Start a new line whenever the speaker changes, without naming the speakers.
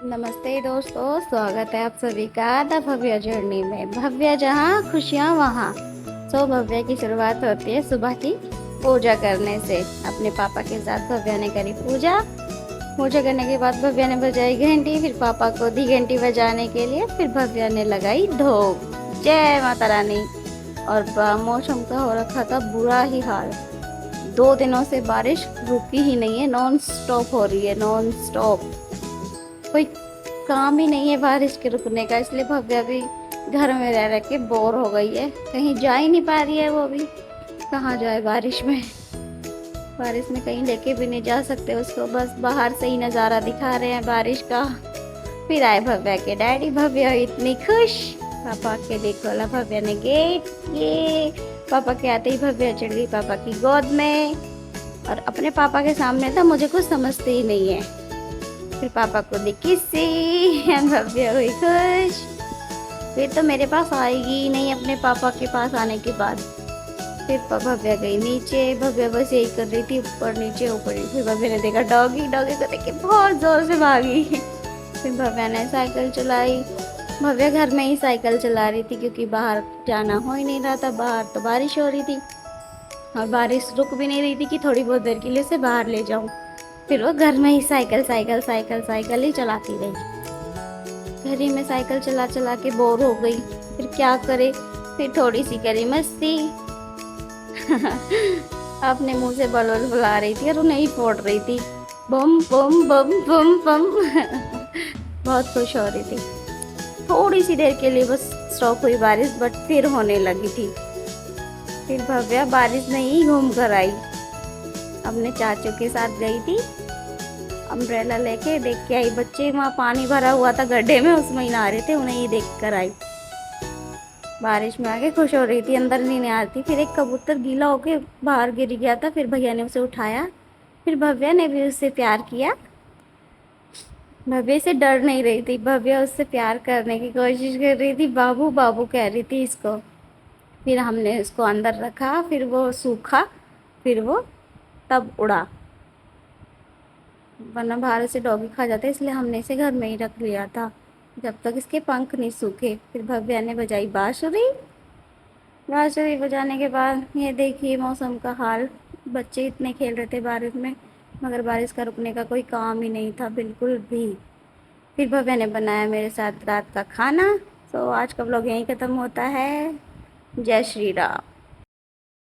नमस्ते दोस्तों, स्वागत है आप सभी का द भव्य जर्नी में। भव्य जहाँ खुशियाँ वहाँ। भव्य की शुरुआत होती है सुबह की पूजा करने से। अपने पापा के साथ भव्य ने करी पूजा। पूजा करने के बाद भव्य ने बजाई घंटी, फिर पापा को दी घंटी बजाने के लिए। फिर भव्य ने लगाई धूप। जय माता रानी। और मौसम का हो रखा था बुरा ही हाल। 2 दिनों से बारिश रुकी ही नहीं है, नॉन स्टॉप हो रही है, नॉन स्टॉप। कोई काम ही नहीं है बारिश के रुकने का, इसलिए भव्या भी घर में रह रह के बोर हो गई है। कहीं जा ही नहीं पा रही है वो भी। कहाँ जाए बारिश में। बारिश में कहीं लेके भी नहीं जा सकते उसको, बस बाहर से ही नज़ारा दिखा रहे हैं बारिश का। फिर आए भव्या के डैडी। भव्या इतनी खुश। पापा के लिए खोला भव्या ने गेट। ये पापा के आते ही भव्या चढ़ गई पापा की गोद में। और अपने पापा के सामने तो मुझे कुछ समझते ही नहीं है। फिर पापा को दी किसी। भव्या हुई खुश। फिर तो मेरे पास आएगी ही नहीं अपने पापा के पास आने के बाद। फिर भव्या गई नीचे। भव्या बस यही कर रही थी, ऊपर नीचे ऊपर नीचे। फिर भव्या ने देखा डॉगी। डॉगी को देख के बहुत जोर से भागी। फिर भव्या ने साइकिल चलाई। भव्या घर में ही साइकिल चला रही थी क्योंकि बाहर जाना हो ही नहीं रहा था। बाहर तो बारिश हो रही थी और बारिश रुक भी नहीं रही थी कि थोड़ी बहुत देर के लिए उसे बाहर ले जाऊं। फिर वो घर में ही साइकिल साइकिल साइकिल साइकिल ही चलाती रही। घर ही में साइकिल चला चला के बोर हो गई। फिर क्या करे, फिर थोड़ी सी करी मस्ती। अपने मुंह से बलवल बुला रही थी और उन्हें ही फोड़ रही थी। बम बम बम बम बम। बहुत खुश हो रही थी। थोड़ी सी देर के लिए बस स्टॉप हुई बारिश, बट फिर होने लगी थी। फिर भव्या बारिश में ही घूम कर आई। अपने चाचू के साथ गई थी, अम्ब्रेला लेके। देख के आई बच्चे वहाँ पानी भरा हुआ था गड्ढे में, उसमें ही नहा रहे थे। उन्हें ही देख कर आई। बारिश में आके खुश हो रही थी, अंदर नहीं आ रही थी। फिर एक कबूतर गीला होके बाहर गिर गया था। फिर भैया ने उसे उठाया। फिर भव्या ने भी उससे प्यार किया। भव्या से डर नहीं रही थी, भव्या उससे प्यार करने की कोशिश कर रही थी। बाबू बाबू कह रही थी इसको। फिर हमने उसको अंदर रखा। फिर वो सूखा। फिर वो तब उड़ा, वरना बाहर से डॉगी खा जाता है, इसलिए हमने इसे घर में ही रख लिया था जब तक इसके पंख नहीं सूखे। फिर भव्या ने बजाई बांसुरी। बांसुरी बजाने के बाद ये देखिए मौसम का हाल। बच्चे इतने खेल रहे थे बारिश में, मगर बारिश का रुकने का कोई काम ही नहीं था बिल्कुल भी। फिर भव्या ने बनाया मेरे साथ रात का खाना। तो आज का व्लॉग यहीं ख़त्म होता है। जय श्री राम।